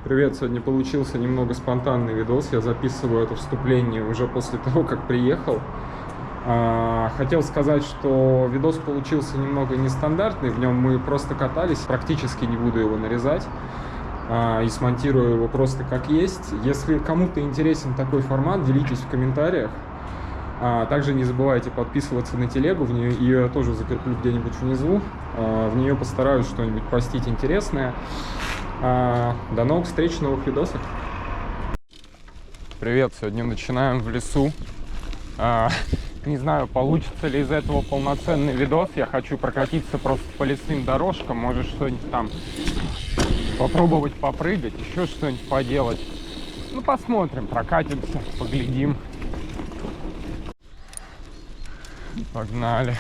Привет, сегодня получился немного спонтанный видос. Я записываю это вступление уже после того, как приехал. Хотел сказать, что видос получился немного нестандартный. В нем мы просто катались. Практически не буду его нарезать. И смонтирую его просто как есть. Если кому-то интересен такой формат, делитесь в комментариях. Также не забывайте подписываться на телегу. Ее я тоже закреплю где-нибудь внизу. В нее постараюсь что-нибудь постить интересное. До новых встреч в новых видосах. Привет, сегодня начинаем в лесу. Не знаю, получится ли из этого полноценный видос. Я хочу прокатиться просто по лесным дорожкам. Может, что-нибудь там попробовать попрыгать, еще что-нибудь поделать. Ну, посмотрим, прокатимся, поглядим. Погнали.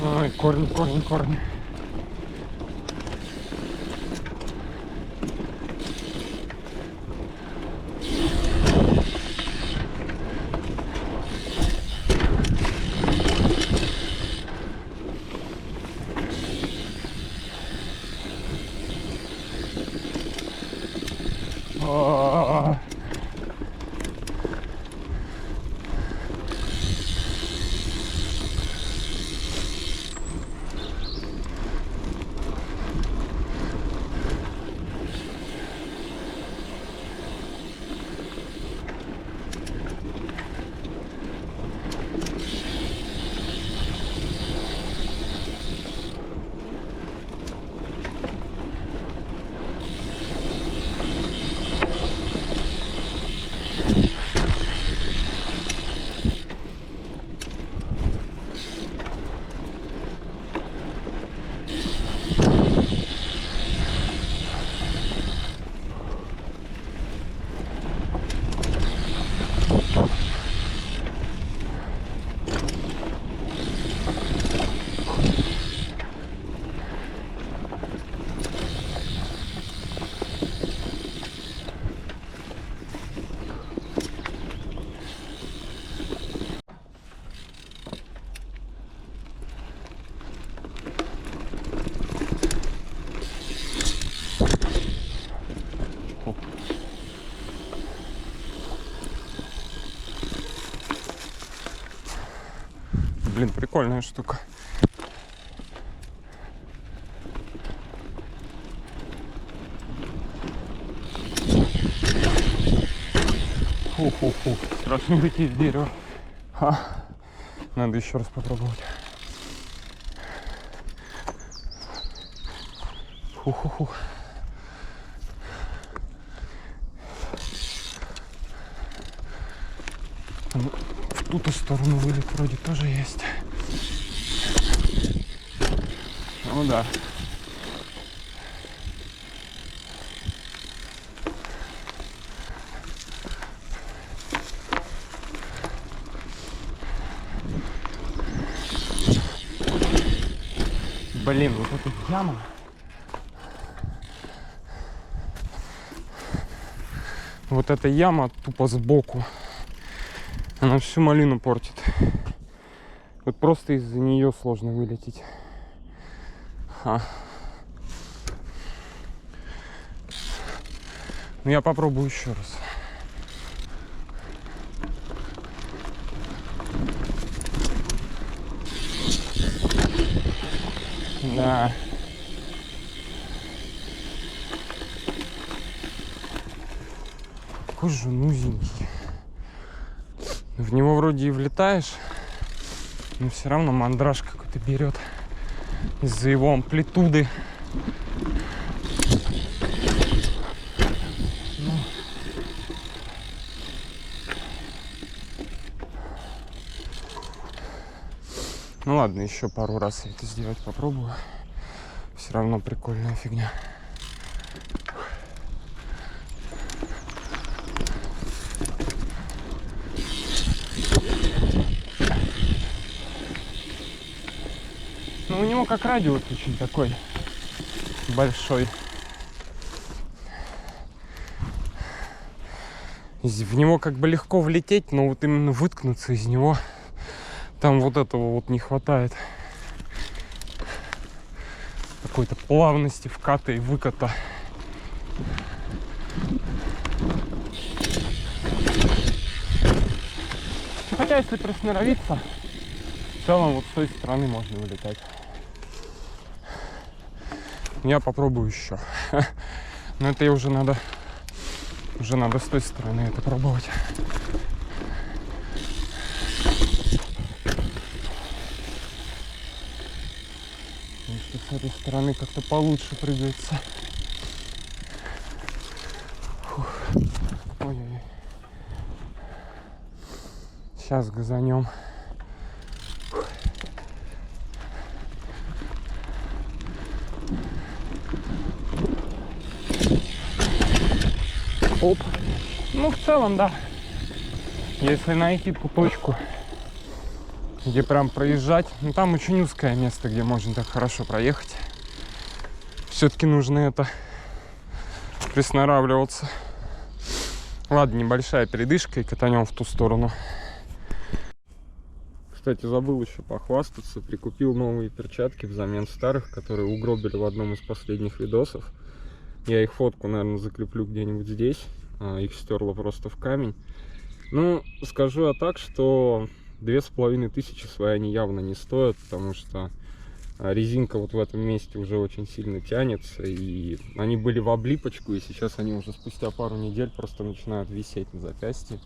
Ой, корни. Блин, прикольная штука. Фу-фу-фу. Страшно выйти из дерева. Надо еще раз попробовать. Фу-ху-ху. В ту сторону вылет вроде тоже есть. Ну да. Блин, вот эта яма. Вот эта яма тупо сбоку. Она всю малину портит. Вот просто из-за нее сложно вылететь. Ну я попробую еще раз. Да. Какой же он узенький. В него вроде и влетаешь, но все равно мандраж какой-то берет из-за его амплитуды. Ну ладно, еще пару раз я это сделать попробую. Все равно прикольная фигня. Ну, у него как радиус очень такой большой. В него как бы легко влететь, но вот именно выткнуться из него, там вот этого вот не хватает. Какой-то плавности вката и выката. Хотя, если приноровиться, в целом вот с той стороны можно вылетать. Я попробую еще. Но это уже надо с той стороны это пробовать. Потому что с этой стороны как-то получше прыгается. Ой-ой-ой. Сейчас газанем. Оп. Ну, в целом, да. Если найти ту точку, где прям проезжать, ну, там очень узкое место, где можно так хорошо проехать. Все-таки нужно это приноравливаться. Ладно, небольшая передышка и катанем в ту сторону. Кстати, забыл еще похвастаться. Прикупил новые перчатки взамен старых, которые угробили в одном из последних видосов. Я их фотку, наверное, закреплю где-нибудь здесь. Их стерло просто в камень. Ну, скажу я так, что 2500 свои они явно не стоят, потому что резинка вот в этом месте уже очень сильно тянется. И они были в облипочку, и сейчас они уже спустя пару недель просто начинают висеть на запястье.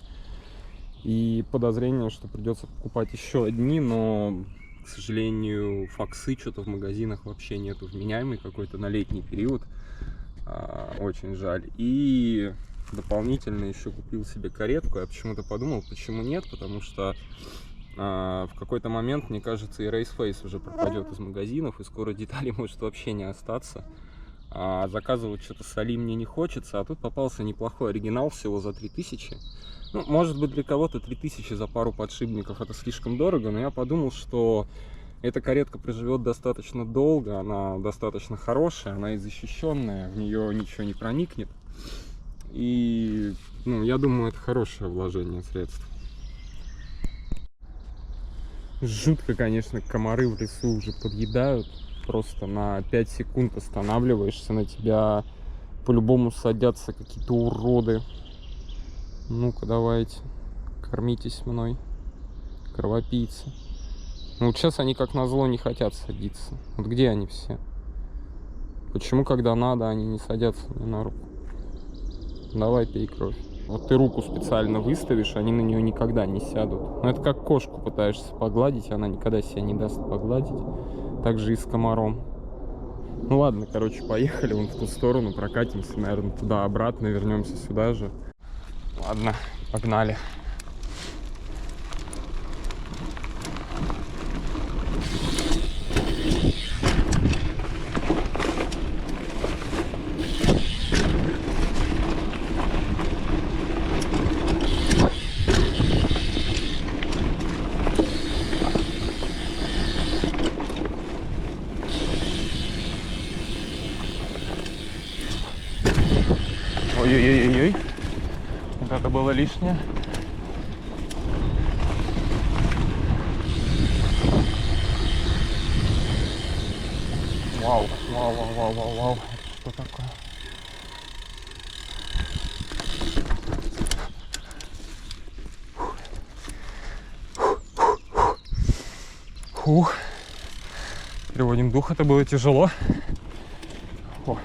И подозрение, что придется покупать еще одни, но, к сожалению, фоксы что-то в магазинах вообще нету, вменяемый какой-то на летний период. Очень жаль. И дополнительно еще купил себе каретку. Я почему-то подумал, почему нет, потому что в какой-то момент, мне кажется, и Race Face уже пропадет из магазинов, и скоро деталей может вообще не остаться. Заказывать что-то с Али мне не хочется, а тут попался неплохой оригинал всего за 3000. Ну, может быть, для кого-то 3000 за пару подшипников это слишком дорого, но я подумал, что эта каретка проживет достаточно долго, она достаточно хорошая, она и защищенная, в нее ничего не проникнет. И, ну, я думаю, это хорошее вложение средств. Жутко, конечно, комары в лесу уже подъедают. Просто на 5 секунд останавливаешься, на тебя по-любому садятся какие-то уроды. Ну-ка, давайте, кормитесь мной, кровопийцы. Ну вот сейчас они как назло не хотят садиться. Вот где они все? Почему, когда надо, они не садятся мне на руку? Давай, пей кровь. Вот ты руку специально выставишь, они на нее никогда не сядут. Ну это как кошку пытаешься погладить, она никогда себя не даст погладить. Так же и с комаром. Ну ладно, короче, поехали вон в ту сторону, прокатимся, наверное, туда-обратно, вернемся сюда же. Ладно, погнали. Ой-ой-ой-ой-ой. Вот это было лишнее. Вау, вау, вау, вау, вау, вау. Что такое? Фух. Переводим дух, это было тяжело. О.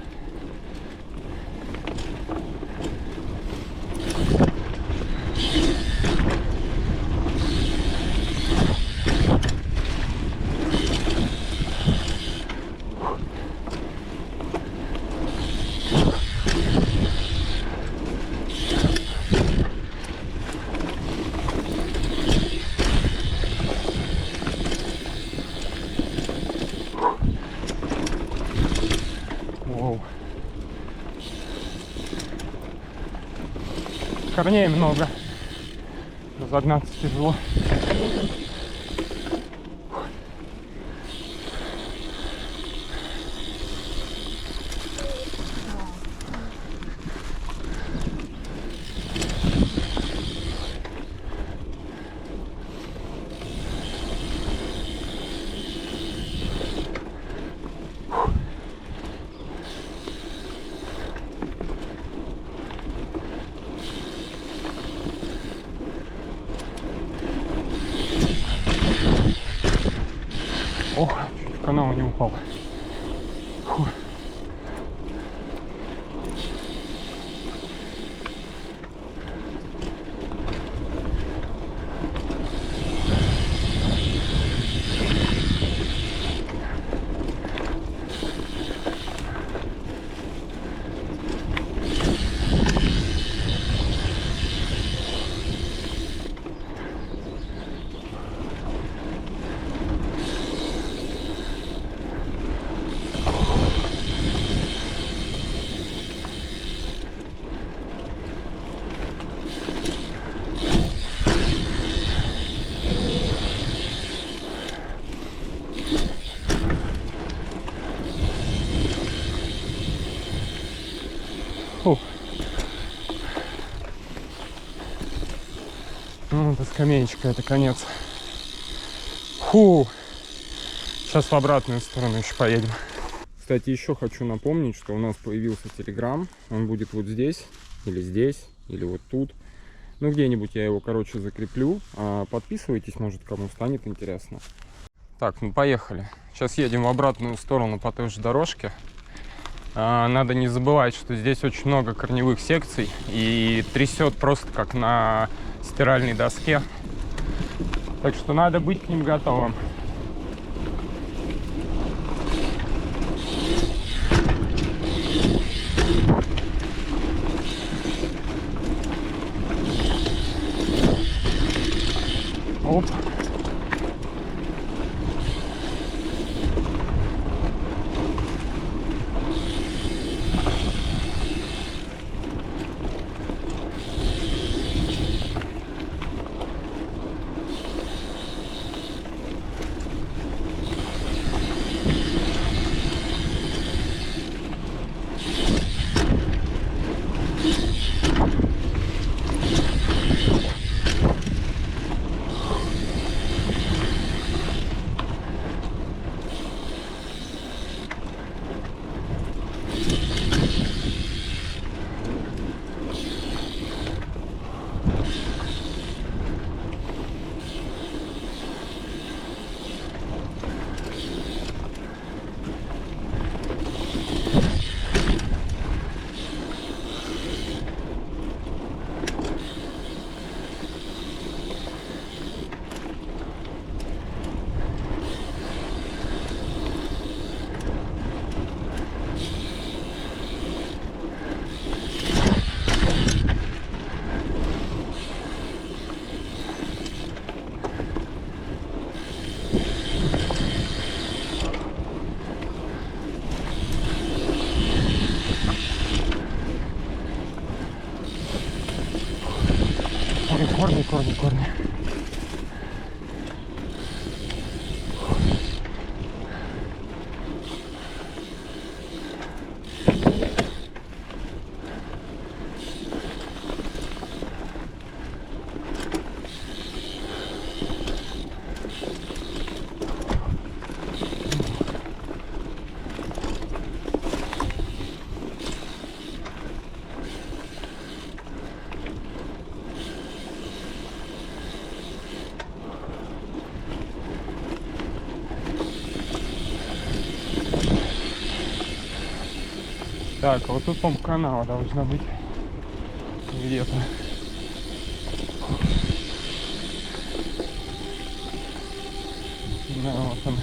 Воу. Корней много. Разогнаться тяжело. Ох, чуть в канал не упал. Фу. Фу. Ну, это скамеечка, это конец. Фу. Сейчас в обратную сторону еще поедем. Кстати, еще хочу напомнить, что у нас появился Telegram. Он будет вот здесь, или вот тут. Ну, где-нибудь я его, короче, закреплю. Подписывайтесь, может, кому станет интересно. Так, ну поехали. Сейчас едем в обратную сторону по той же дорожке. Надо не забывать, что здесь очень много корневых секций и трясет просто как на стиральной доске. Так что надо быть к ним готовым. Оп. Так, вот тут, по-моему, канава должна быть где-то. Да, вот он.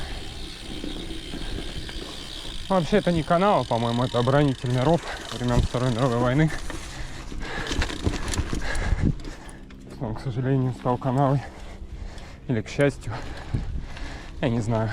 Вообще это не канава, по-моему, это оборонительный ров времен Второй мировой войны. Он, к сожалению, стал канавой. Или к счастью. Я не знаю.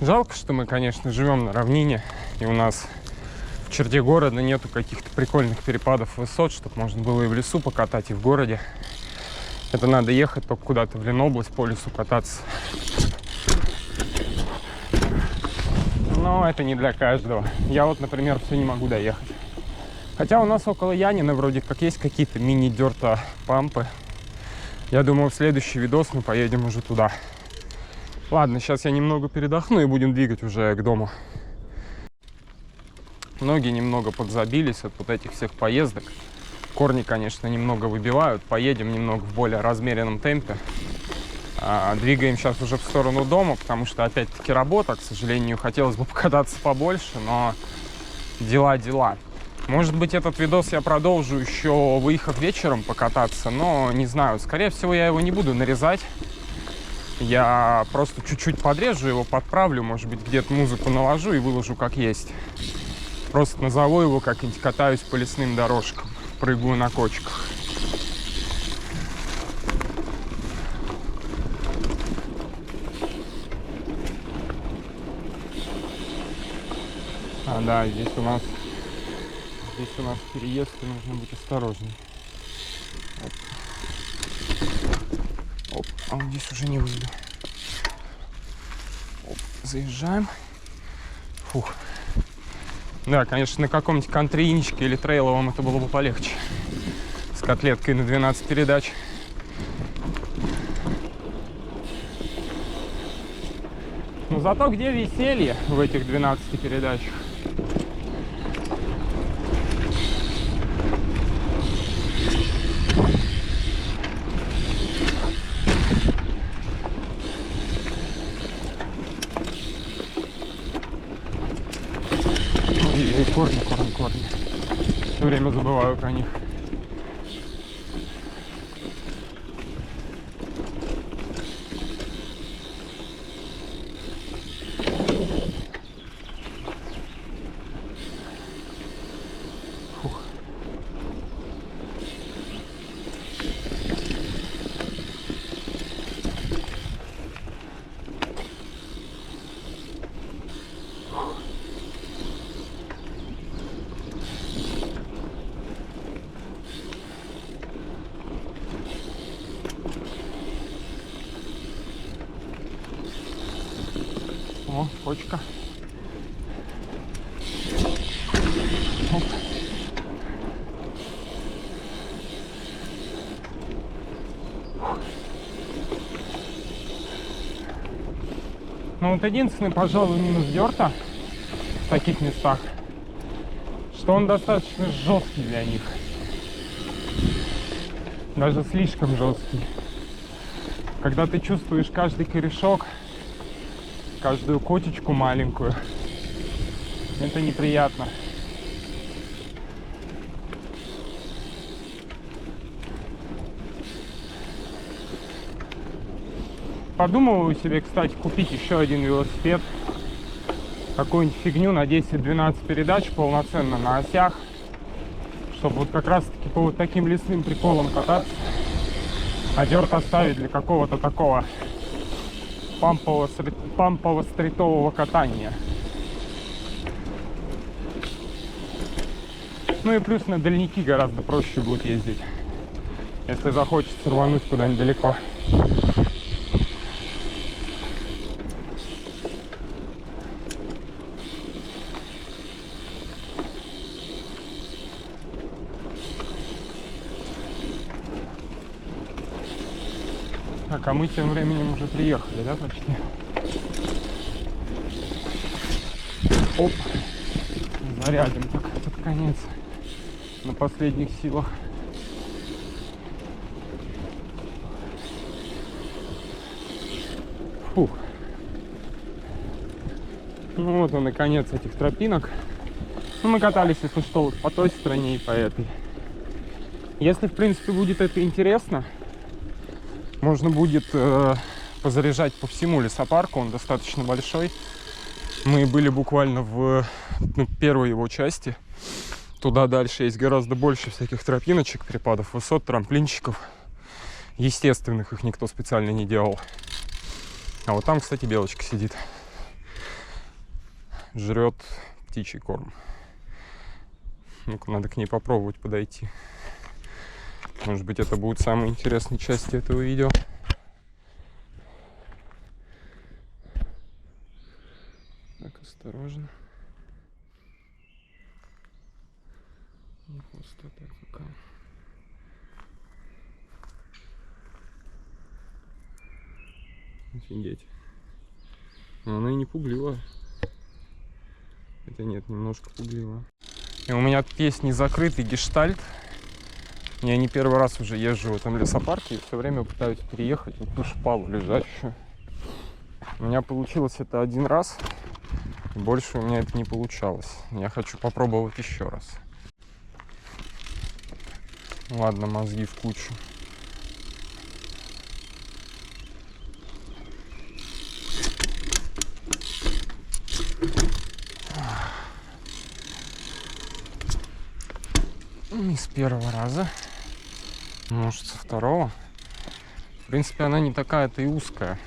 Жалко, что мы, конечно, живем на равнине, и у нас в черте города нету каких-то прикольных перепадов высот, чтобы можно было и в лесу покатать, и в городе. Это надо ехать только куда-то в Ленобласть по лесу кататься. Но это не для каждого. Я вот, например, все не могу доехать. Хотя у нас около Янина вроде как есть какие-то мини-дерта-пампы. Я думаю, в следующий видос мы поедем уже туда. Ладно, сейчас я немного передохну и будем двигать уже к дому. Ноги немного подзабились от вот этих всех поездок. Корни, конечно, немного выбивают. Поедем немного в более размеренном темпе. Двигаем сейчас уже в сторону дома, потому что опять-таки работа. К сожалению, хотелось бы покататься побольше, но дела. Может быть, этот видос я продолжу еще, выехав вечером покататься, но не знаю. Скорее всего, я его не буду нарезать. Я просто чуть-чуть подрежу его, подправлю, может быть, где-то музыку наложу и выложу как есть. Просто назову его как-нибудь «Катаюсь по лесным дорожкам, прыгаю на кочках». Да, здесь у нас переезд, и нужно быть осторожней. Оп, а он здесь уже не выйду. Оп, заезжаем. Фух. Да, конечно, на каком-нибудь контринчике или трейловом это было бы полегче. С котлеткой на 12 передач. Но зато где веселье в этих 12 передачах? Корни. Все время забываю про них. Фух. О, кочка. Оп. Ну вот единственный, пожалуй, минус дерта в таких местах, что он достаточно жесткий для них. Даже слишком жесткий. Когда ты чувствуешь каждый корешок, каждую котечку маленькую, это неприятно. Подумываю себе, кстати, купить еще один велосипед. Какую-нибудь фигню на 10-12 передач полноценно на осях. Чтобы вот как раз таки по вот таким лесным приколам кататься. А дёрт оставить для какого-то такого пампово-стритового катания. Ну и плюс на дальники гораздо проще будет ездить, если захочется рвануть куда-нибудь далеко. Так, а мы тем временем уже приехали, да, почти? Оп! Зарядим так под конец. На последних силах. Фух. Ну вот он и конец этих тропинок. Ну, мы катались, если что, вот по той стороне и по этой. Если, в принципе, будет это интересно, можно будет позаряжать по всему лесопарку, он достаточно большой. Мы были буквально в первой его части. Туда дальше есть гораздо больше всяких тропиночек, перепадов высот, трамплинчиков. Естественных, их никто специально не делал. А вот там, кстати, белочка сидит. Жрет птичий корм. Ну-ка, надо к ней попробовать подойти. Может быть, это будут самые интересные части этого видео. Так, осторожно. Пустота какая. Офигеть. Но она и не пугливая. Хотя нет, немножко пугливая. И у меня тут есть незакрытый гештальт. Я не первый раз уже езжу в этом лесопарке и все время пытаюсь переехать в ту шпалу лежащую. У меня получилось это один раз, и больше у меня это не получалось. Я хочу попробовать еще раз. Ладно, мозги в кучу. Не с первого раза. Может, со второго. В принципе, она не такая-то и узкая.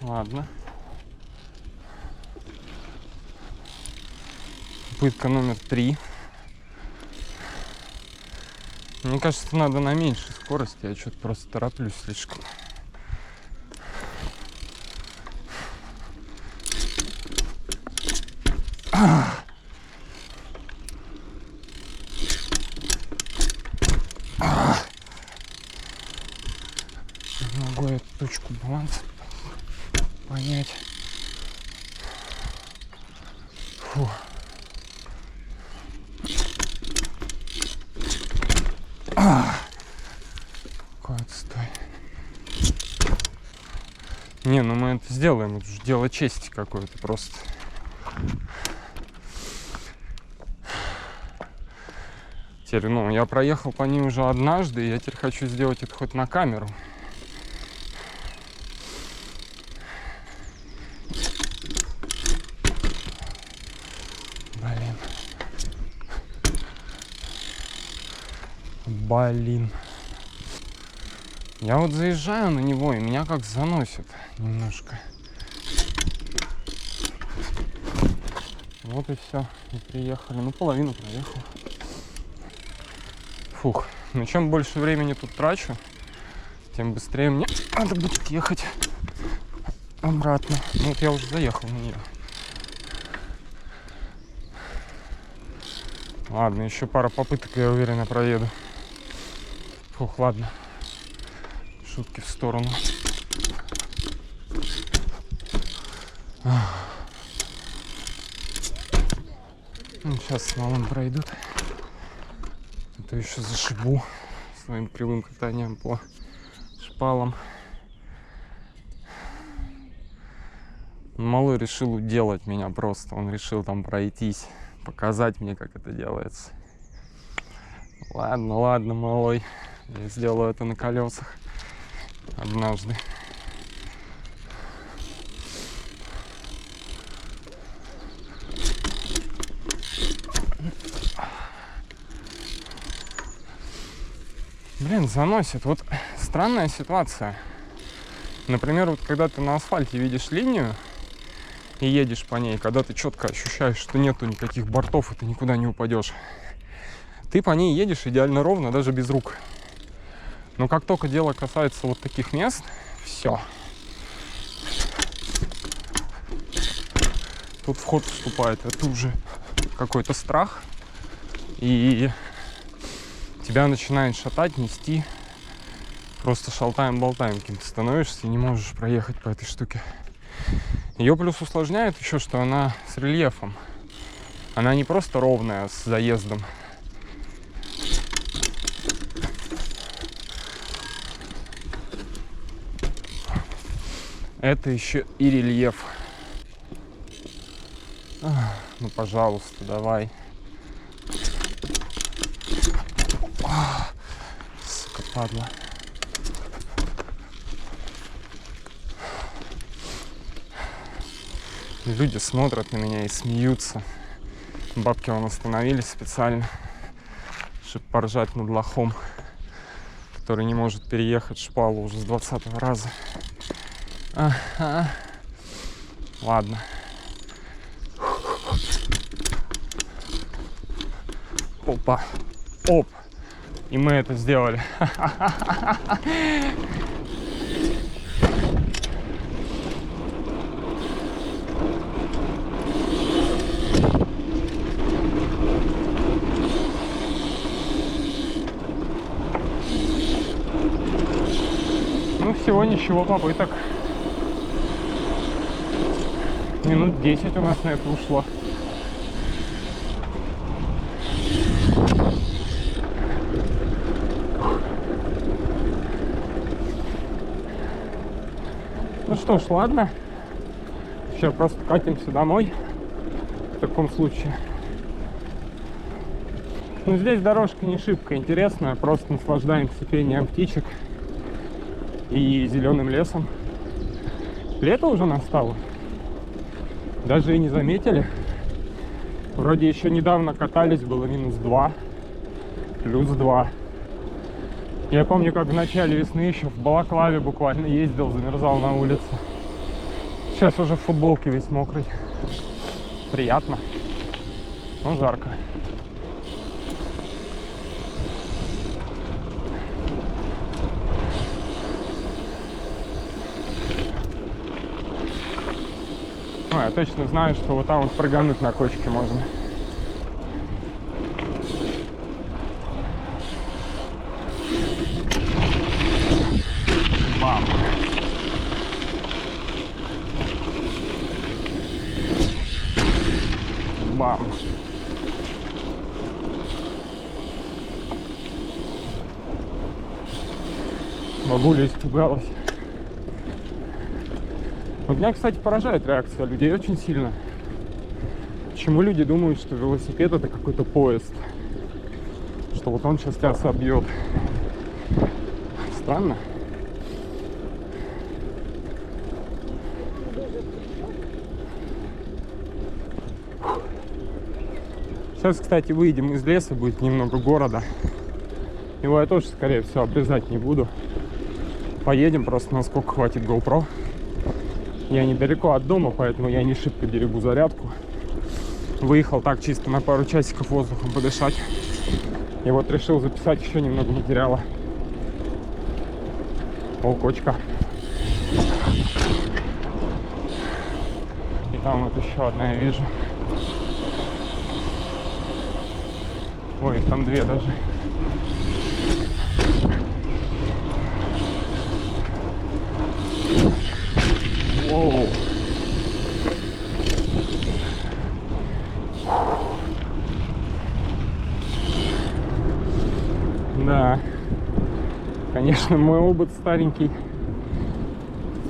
Ладно. Попытка номер 3. Мне кажется, надо на меньшей скорости. Я что-то просто тороплюсь слишком. Могу эту точку баланса понять. Фу. Какой отстой. Не, ну мы это сделаем. Это же дело чести какое-то просто. Теперь, ну, я проехал по ним уже однажды, и я теперь хочу сделать это хоть на камеру. Блин. Я вот заезжаю на него, и меня как заносит немножко. Вот и все. И приехали. Ну, половину проехал. Фух. Ну, чем больше времени тут трачу, тем быстрее мне надо будет ехать обратно. Ну, вот я уже заехал на нее. Ладно, еще пара попыток, я уверенно проеду. Фух, ладно. Шутки в сторону. Ну, сейчас с малым пройдут. А то еще зашибу своим кривым катанием по шпалам. Малый решил уделать меня просто. Он решил там пройтись, показать мне, как это делается. Ладно, ладно, малой. Я сделаю это на колесах однажды. Блин, заносит. Вот странная ситуация. Например, вот когда ты на асфальте видишь линию, и едешь по ней, когда ты четко ощущаешь, что нету никаких бортов, и ты никуда не упадешь. Ты по ней едешь идеально ровно, даже без рук. Но как только дело касается вот таких мест, все. Тут в ход вступает это уже какой-то страх, и тебя начинает шатать, нести. Просто шалтаем-болтаем каким-то становишься и не можешь проехать по этой штуке. Ее плюс усложняет еще, что она с рельефом. Она не просто ровная с заездом. Это еще и рельеф. Ну, пожалуйста, давай. Сука, падла. Люди смотрят на меня и смеются. Бабки вон остановились специально, чтобы поржать над лохом, который не может переехать шпалу уже с 20-го раза. Ага. Ладно. Опа. Оп. И мы это сделали. Ну, всего ничего, попыток. Минут 10 у нас на это ушло. Ну что ж, ладно. Сейчас просто катимся домой. В таком случае. Ну, здесь дорожка не шибко интересная. Просто наслаждаемся пением птичек и зеленым лесом. Лето уже настало. Даже и не заметили. Вроде еще недавно катались, было -2, +2. Я помню, как в начале весны еще в балаклаве буквально ездил, замерзал на улице. Сейчас уже в футболке весь мокрый. Приятно, но жарко. Я точно знаю, что вот там вот прыгануть на кочке можно. Бам! Бам! Бабуля испугалась. Вот меня, кстати, поражает реакция людей очень сильно. Почему люди думают, что велосипед — это какой-то поезд? Что вот он сейчас тебя собьет. Странно. Сейчас, кстати, выйдем из леса, будет немного города. Его я тоже, скорее всего, обрезать не буду. Поедем просто, насколько хватит GoPro. Я недалеко от дома, поэтому я не шибко берегу зарядку. Выехал так чисто на пару часиков воздухом подышать. И вот решил записать еще немного материала. О, кочка. И там вот еще одна я вижу. Ой, их там две даже. Воу. Да, конечно, мой опыт старенький.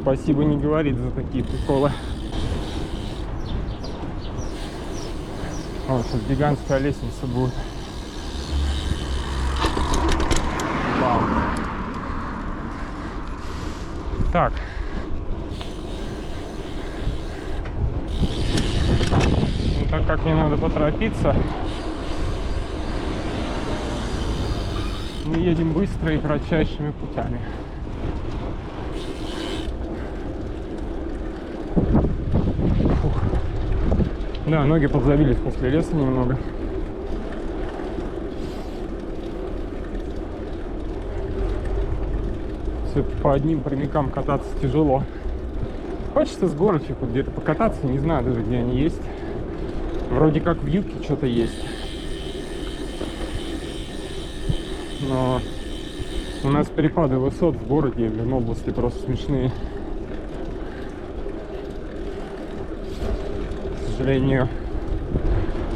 Спасибо не говорит за такие приколы. О, сейчас гигантская лестница будет. Вау. Так. Ну, так как мне надо поторопиться, мы едем быстро и кратчайшими путями. Фух. Да, ноги подзабились после леса немного. Все-таки по одним прямикам кататься тяжело. Хочется с горочек вот где-то покататься, не знаю даже, где они есть. Вроде как в юге что-то есть. Но у нас перепады высот в городе, в области просто смешные. К сожалению,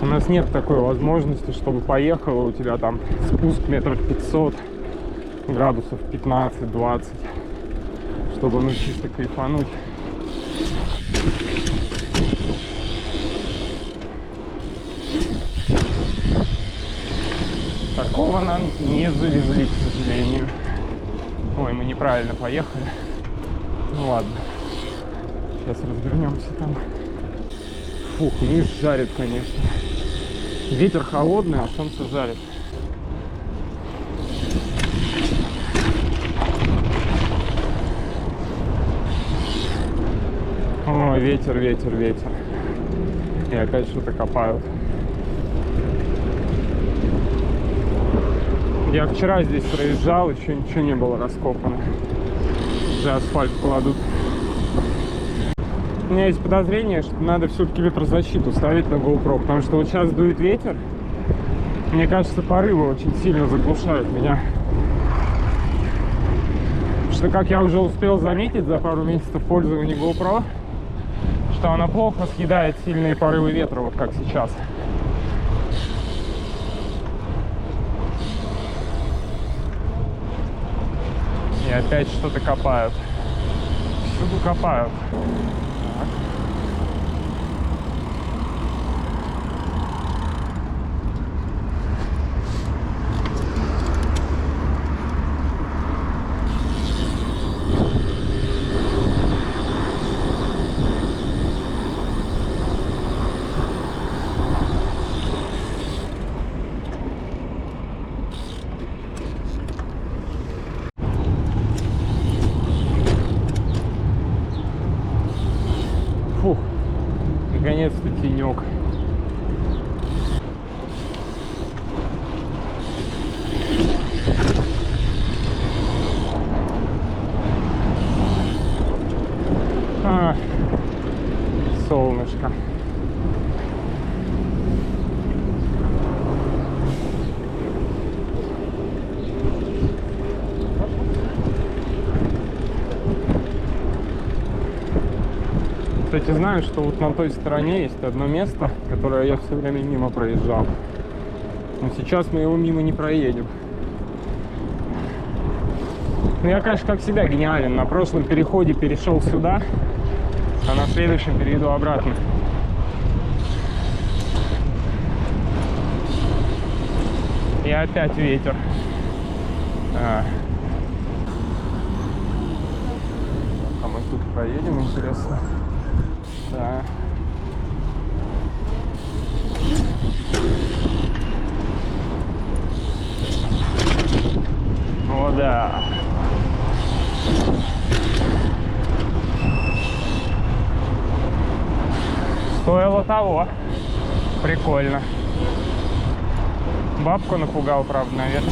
у нас нет такой возможности, чтобы поехало, у тебя там спуск метров 500, градусов 15-20, чтобы ну чисто кайфануть. Такого нам не завезли, к сожалению. Ой, мы неправильно поехали. Ну ладно. Сейчас развернемся там. Фух, низ жарит, конечно. Ветер холодный, а солнце жарит. Ой, ветер, ветер, ветер. И опять что-то копают. Я вчера здесь проезжал, еще ничего не было раскопано. Уже асфальт кладут. У меня есть подозрение, что надо все-таки ветрозащиту ставить на GoPro, потому что вот сейчас дует ветер. Мне кажется, порывы очень сильно заглушают меня. Потому что, как я уже успел заметить за пару месяцев пользования GoPro, что она плохо съедает сильные порывы ветра, вот как сейчас. И опять что-то копают. Всюду копают. Так. Фух, наконец-то тенек. Солнышко. Кстати, знаю, что вот на той стороне есть одно место, которое я все время мимо проезжал. Но сейчас мы его мимо не проедем. Ну, я, конечно, как всегда гениален. На прошлом переходе перешел сюда, а на следующем перейду обратно. И опять ветер. А мы тут проедем, интересно. Да. О, да. Стоило того. Прикольно. Бабку напугал, правда, наверное.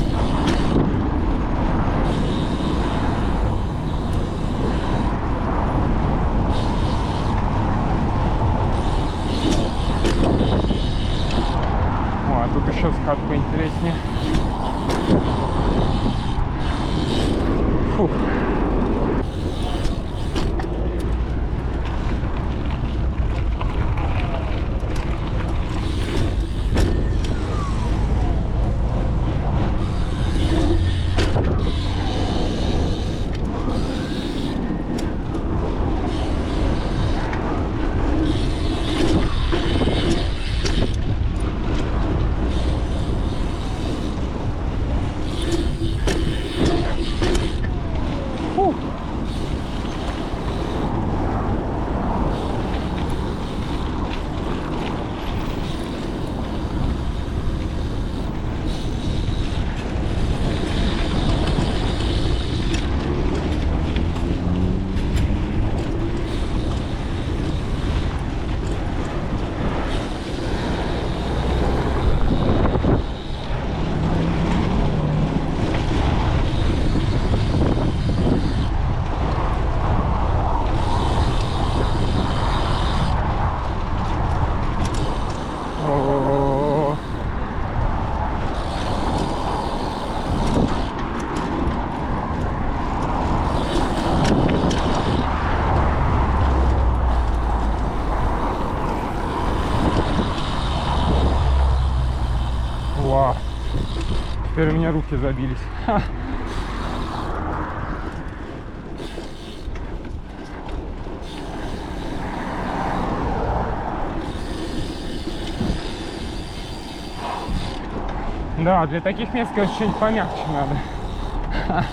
О, а тут еще скат поинтереснее. Фух. Теперь у меня руки забились. Ха. Да, для таких мест, конечно, что-нибудь помягче надо. Ха.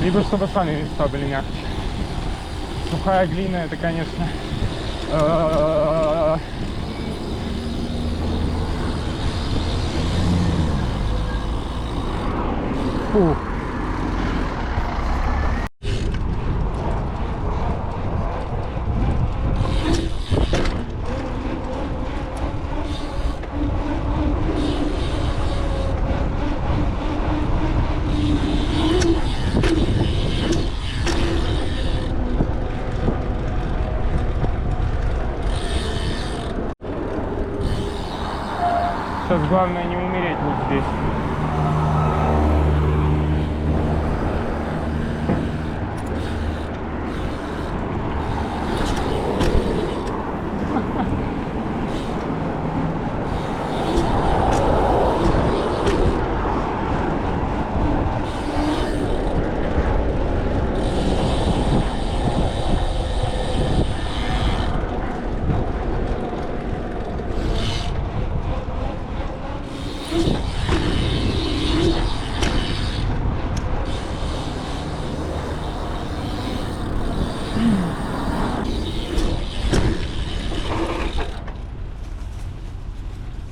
Либо чтобы сами места были мягче. Сухая глина, это, конечно... Фух. Сейчас главное не умереть вот здесь.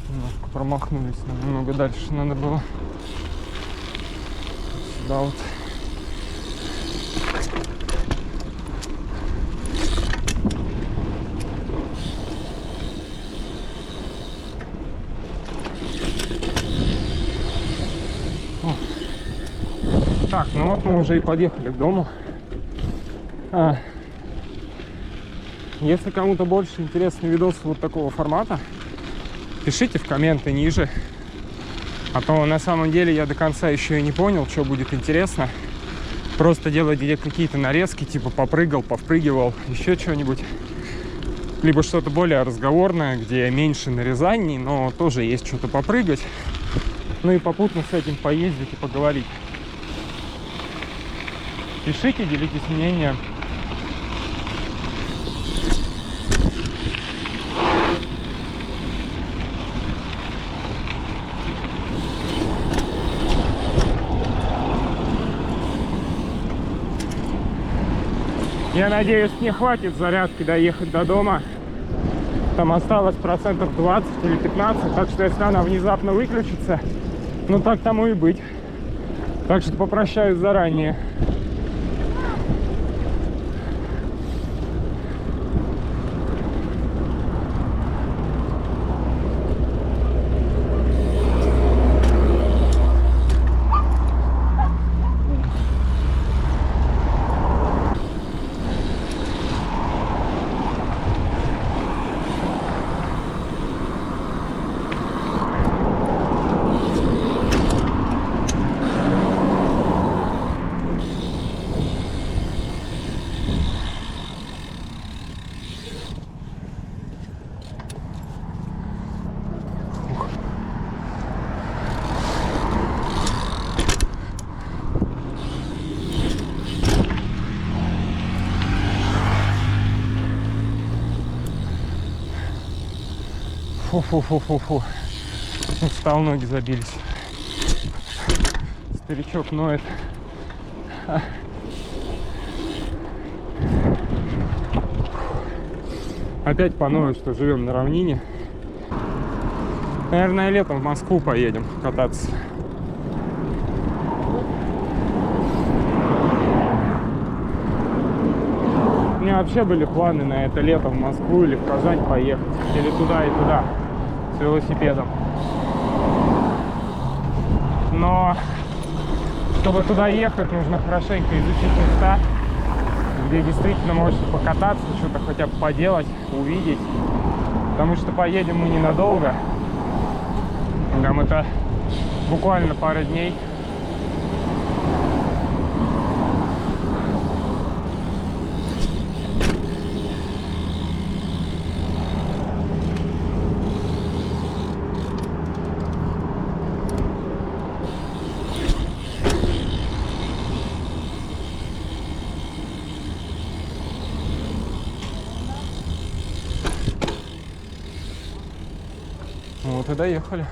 Немножко промахнулись, намного дальше надо было. Сюда вот. О. Так, ну вот мы уже и подъехали к дому. Если кому-то больше интересны видосы вот такого формата, пишите в комменты ниже. А то на самом деле я до конца еще и не понял, что будет интересно. Просто делать где какие-то нарезки, типа попрыгал, повпрыгивал, еще что-нибудь. Либо что-то более разговорное, где меньше нарезаний, но тоже есть что-то попрыгать. Ну и попутно с этим поездить и поговорить. Пишите, делитесь мнением. Я надеюсь, не хватит зарядки доехать до дома. Там осталось процентов 20 или 15. Так что если она внезапно выключится, ну так тому и быть. Так что попрощаюсь заранее. Фу-фу-фу-фу-фу. Устал, ноги забились. Старичок ноет. Опять поною, что живем на равнине. Наверное, летом в Москву поедем кататься. У меня вообще были планы на это лето в Москву или в Казань поехать. Или туда и туда. С велосипедом. Но чтобы туда ехать, нужно хорошенько изучить места, где действительно можно покататься, что-то хотя бы поделать, увидеть. Потому что поедем мы ненадолго. Там это буквально пара дней. вот и доехали.